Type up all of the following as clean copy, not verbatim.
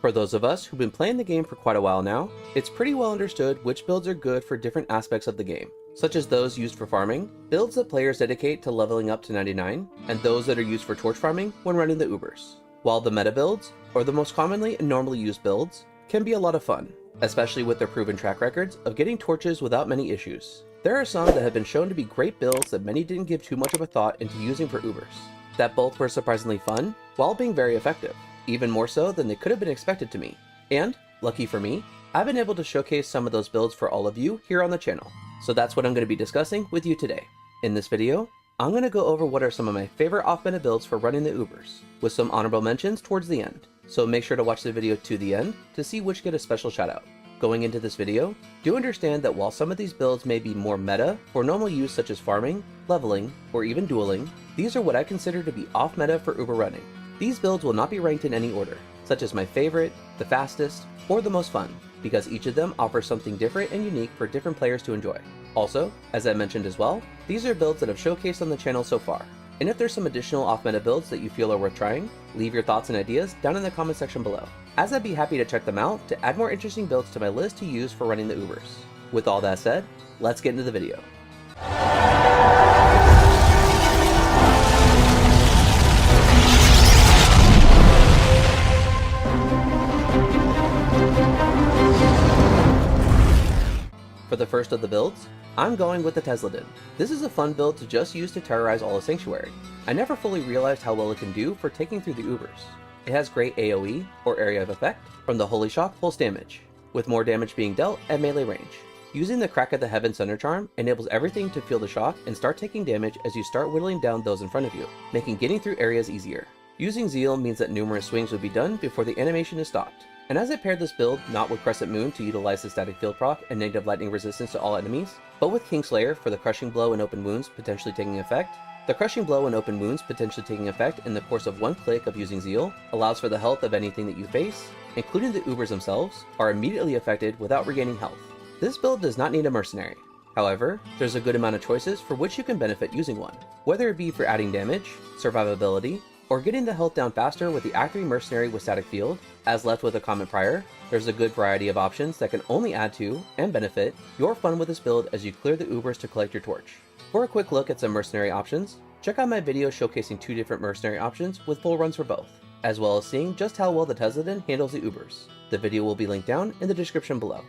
For those of us who've been playing the game for quite a while now, it's pretty well understood which builds are good for different aspects of the game, such as those used for farming, builds that players dedicate to leveling up to 99, and those that are used for torch farming when running the Ubers. While the meta builds, or the most commonly and normally used builds, can be a lot of fun, especially with their proven track records of getting torches without many issues. There are some that have been shown to be great builds that many didn't give too much of a thought into using for Ubers, that both were surprisingly fun while being very effective, even more so than they could have been expected to me. And, lucky for me, I've been able to showcase some of those builds for all of you here on the channel. So that's what I'm going to be discussing with you today. In this video, I'm going to go over what are some of my favorite off-meta builds for running the Ubers, with some honorable mentions towards the end. So make sure to watch the video to the end to see which get a special shout out. Going into this video, do understand that while some of these builds may be more meta for normal use such as farming, leveling, or even dueling, these are what I consider to be off-meta for Uber running. These builds will not be ranked in any order, such as my favorite, the fastest, or the most fun, because each of them offers something different and unique for different players to enjoy. Also, as I mentioned as well, these are builds that I've showcased on the channel so far. And if there's some additional off-meta builds that you feel are worth trying, leave your thoughts and ideas down in the comment section below, as I'd be happy to check them out to add more interesting builds to my list to use for running the Ubers. With all that said, let's get into the video. For the first of the builds, I'm going with the TelsaDin. This is a fun build to just use to terrorize all of Sanctuary. I never fully realized how well it can do for taking through the Ubers. It has great AoE, or area of effect, from the Holy Shock pulse damage, with more damage being dealt at melee range. Using the Crack of the Heaven Thunder Charm enables everything to feel the shock and start taking damage as you start whittling down those in front of you, making getting through areas easier. Using Zeal means that numerous swings would be done before the animation is stopped. And as I paired this build not with Crescent Moon to utilize the static field proc and negative lightning resistance to all enemies, but with Kingslayer for the Crushing Blow and Open Wounds potentially taking effect, the Crushing Blow and Open Wounds potentially taking effect in the course of one click of using Zeal allows for the health of anything that you face, including the Ubers themselves, are immediately affected without regaining health. This build does not need a mercenary. However, there's a good amount of choices for which you can benefit using one, whether it be for adding damage, survivability, or getting the health down faster with the Act 3 Mercenary with Static Field. As left with a comment prior, there's a good variety of options that can only add to, and benefit, your fun with this build as you clear the Ubers to collect your torch. For a quick look at some mercenary options, check out my video showcasing 2 different mercenary options with full runs for both, as well as seeing just how well the TelsaDin handles the Ubers. The video will be linked down in the description below.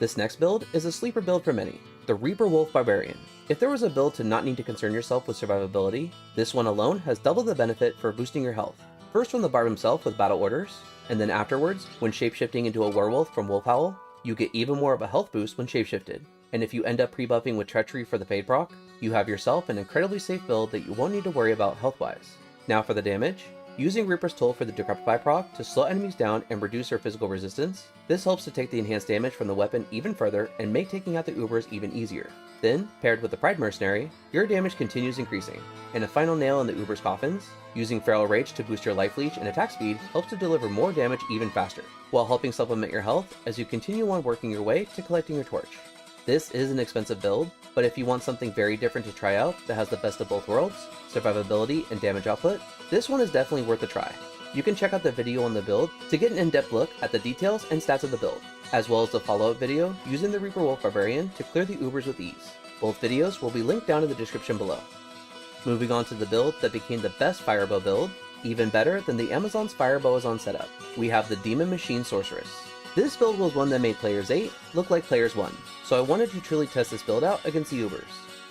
This next build is a sleeper build for many, the Reaper Wolf Barbarian. If there was a build to not need to concern yourself with survivability, this one alone has double the benefit for boosting your health. First from the Barb himself with battle orders, and then afterwards, when shapeshifting into a werewolf from Wolf Howl, you get even more of a health boost when shapeshifted. And if you end up pre-buffing with Treachery for the paid proc, you have yourself an incredibly safe build that you won't need to worry about health-wise. Now for the damage. Using Reaper's Toll for the Decrepify proc to slow enemies down and reduce their physical resistance, this helps to take the enhanced damage from the weapon even further and make taking out the Ubers even easier. Then, paired with the Pride Mercenary, your damage continues increasing. And a final nail in the Uber's coffins, using Feral Rage to boost your life leech and attack speed helps to deliver more damage even faster, while helping supplement your health as you continue on working your way to collecting your torch. This is an expensive build, but if you want something very different to try out that has the best of both worlds, survivability and damage output, this one is definitely worth a try. You can check out the video on the build to get an in-depth look at the details and stats of the build, as well as the follow-up video using the Reaper Wolf Barbarian to clear the Ubers with ease. Both videos will be linked down in the description below. Moving on to the build that became the best Firebow build, even better than the Amazon's Firebow is on setup, we have the Demon Machine Sorceress. This build was one that made players 8 look like players 1, so I wanted to truly test this build out against the Ubers,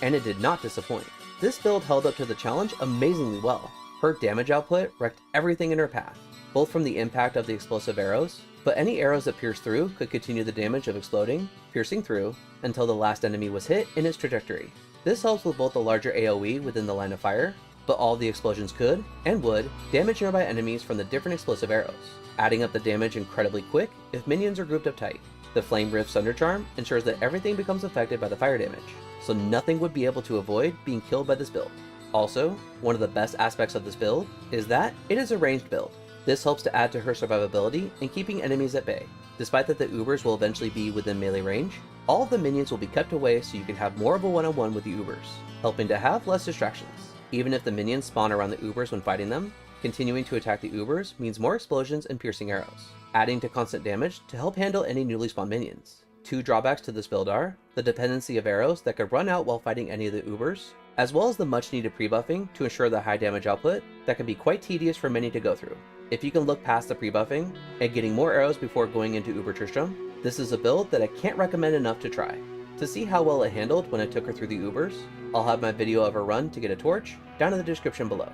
and it did not disappoint. This build held up to the challenge amazingly well. Her damage output wrecked everything in her path, both from the impact of the explosive arrows, but any arrows that pierced through could continue the damage of exploding, piercing through, until the last enemy was hit in its trajectory. This helps with both the larger AoE within the line of fire, but all the explosions could, and would, damage nearby enemies from the different explosive arrows, adding up the damage incredibly quick if minions are grouped up tight. The Flame Rift Thunder Charm ensures that everything becomes affected by the fire damage, so nothing would be able to avoid being killed by this build. Also, one of the best aspects of this build is that it is a ranged build. This helps to add to her survivability in keeping enemies at bay. Despite that the Ubers will eventually be within melee range, all of the minions will be kept away so you can have more of a one-on-one with the Ubers, helping to have less distractions. Even if the minions spawn around the Ubers when fighting them, Continuing to attack the Ubers means more explosions and piercing arrows, adding to constant damage to help handle any newly spawned minions. Two drawbacks to this build are the dependency of arrows that could run out while fighting any of the Ubers, as well as the much needed pre-buffing to ensure the high damage output that can be quite tedious for many to go through. If you can look past the pre-buffing and getting more arrows before going into Uber Tristram, this is a build that I can't recommend enough to try. To see how well it handled when I took her through the Ubers, I'll have my video of her run to get a torch down in the description below.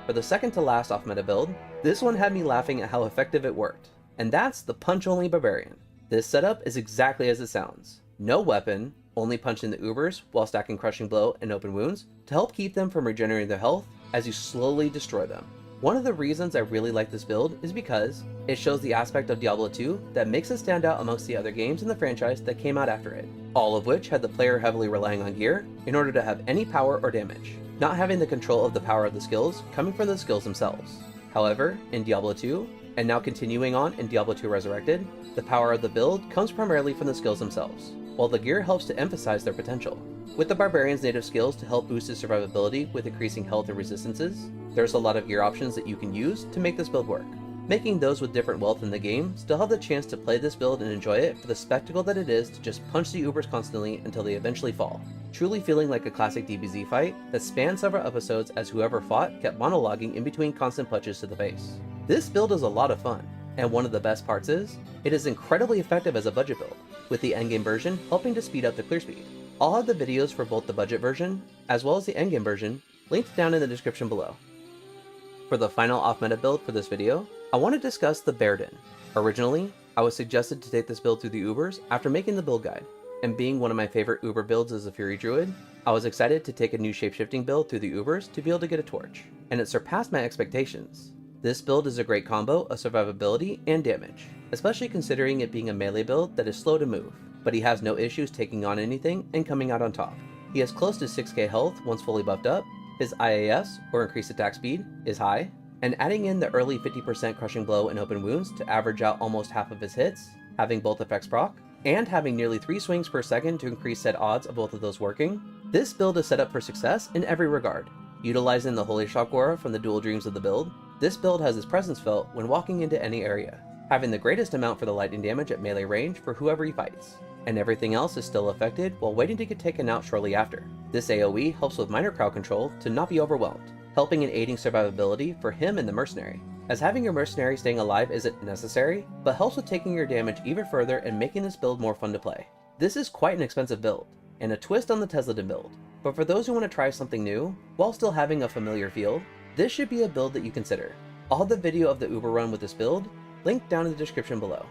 For the second to last off-meta build, this one had me laughing at how effective it worked, and that's the punch-only Barbarian. This setup is exactly as it sounds. No weapon, only punching the Ubers while stacking Crushing Blow and Open Wounds to help keep them from regenerating their health as you slowly destroy them. One of the reasons I really like this build is because it shows the aspect of Diablo 2 that makes it stand out amongst the other games in the franchise that came out after it, all of which had the player heavily relying on gear in order to have any power or damage, not having the control of the power of the skills coming from the skills themselves. However, in Diablo 2, and now continuing on in Diablo 2 Resurrected, the power of the build comes primarily from the skills themselves, while the gear helps to emphasize their potential. With the Barbarian's native skills to help boost his survivability with increasing health and resistances, there's a lot of gear options that you can use to make this build work, making those with different wealth in the game still have the chance to play this build and enjoy it for the spectacle that it is to just punch the Ubers constantly until they eventually fall, truly feeling like a classic DBZ fight that spanned several episodes as whoever fought kept monologuing in between constant punches to the face. This build is a lot of fun, and one of the best parts is, it is incredibly effective as a budget build, with the endgame version helping to speed up the clear speed. I'll have the videos for both the budget version, as well as the endgame version, linked down in the description below. For the final off-meta build for this video, I want to discuss the BearDin. Originally, I was suggested to take this build through the Ubers after making the build guide, and being one of my favorite Uber builds as a Fury Druid, I was excited to take a new shapeshifting build through the Ubers to be able to get a torch, and it surpassed my expectations. This build is a great combo of survivability and damage, especially considering it being a melee build that is slow to move, but he has no issues taking on anything and coming out on top. He has close to 6k health once fully buffed up, his IAS, or increased attack speed, is high, and adding in the early 50% Crushing Blow and Open Wounds to average out almost half of his hits, having both effects proc, and having nearly 3 swings per second to increase said odds of both of those working, this build is set up for success in every regard. Utilizing the Holy Shock Aura from the Dual Dreams of the build, this build has his presence felt when walking into any area, having the greatest amount for the lightning damage at melee range for whoever he fights, and everything else is still affected while waiting to get taken out shortly after. This AoE helps with minor crowd control to not be overwhelmed, helping in aiding survivability for him and the mercenary, as having your mercenary staying alive isn't necessary, but helps with taking your damage even further and making this build more fun to play. This is quite an expensive build, and a twist on the TelsaDin build, but for those who want to try something new, while still having a familiar feel, this should be a build that you consider. I'll have the video of the Uber run with this build linked down in the description below.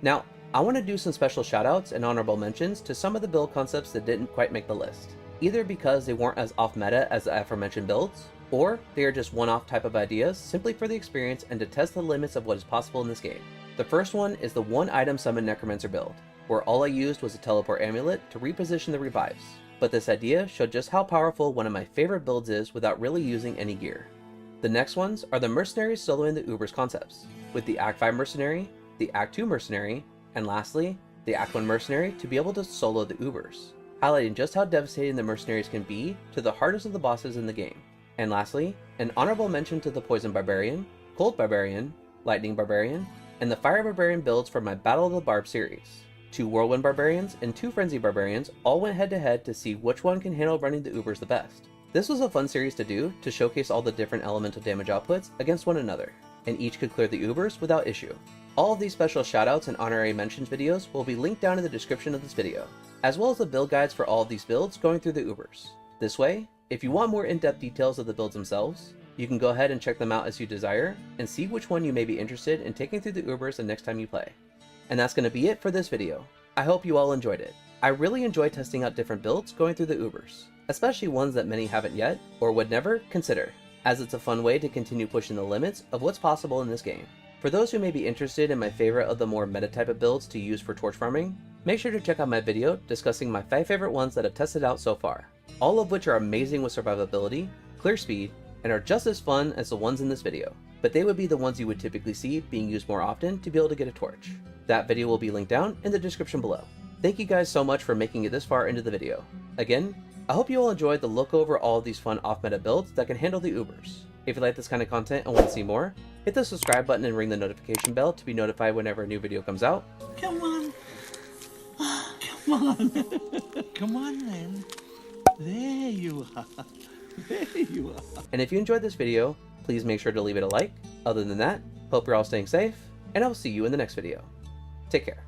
Now, I want to do some special shoutouts and honorable mentions to some of the build concepts that didn't quite make the list, either because they weren't as off-meta as the aforementioned builds, or they are just one-off type of ideas simply for the experience and to test the limits of what is possible in this game. The first one is the one-item summon Necromancer build, where all I used was a teleport amulet to reposition the revives, but this idea showed just how powerful one of my favorite builds is without really using any gear. The next ones are the mercenaries soloing the Ubers concepts, with the Act 5 mercenary, the Act 2 mercenary, and lastly, the Act 1 mercenary to be able to solo the Ubers, highlighting just how devastating the mercenaries can be to the hardest of the bosses in the game. And lastly, an honorable mention to the Poison Barbarian, Cold Barbarian, Lightning Barbarian, and the Fire Barbarian builds from my Battle of the Barb series. 2 Whirlwind Barbarians and 2 Frenzy Barbarians all went head to head to see which one can handle running the Ubers the best. This was a fun series to do to showcase all the different elemental damage outputs against one another, and each could clear the Ubers without issue. All of these special shoutouts and honorary mentions videos will be linked down in the description of this video, as well as the build guides for all of these builds going through the Ubers. This way, if you want more in-depth details of the builds themselves, you can go ahead and check them out as you desire, and see which one you may be interested in taking through the Ubers the next time you play. And that's going to be it for this video. I hope you all enjoyed it. I really enjoy testing out different builds going through the Ubers, especially ones that many haven't yet, or would never, consider, as it's a fun way to continue pushing the limits of what's possible in this game. For those who may be interested in my favorite of the more meta type of builds to use for torch farming, make sure to check out my video discussing my 5 favorite ones that I've tested out so far, all of which are amazing with survivability, clear speed, and are just as fun as the ones in this video, but they would be the ones you would typically see being used more often to be able to get a torch. That video will be linked down in the description below. Thank you guys so much for making it this far into the video. Again, I hope you all enjoyed the look over all of these fun off-meta builds that can handle the Ubers. If you like this kind of content and want to see more, hit the subscribe button and ring the notification bell to be notified whenever a new video comes out. Come on. Come on. Come on then. There you are. There you are. And if you enjoyed this video, please make sure to leave it a like. Other than that, hope you're all staying safe, and I will see you in the next video. Take care.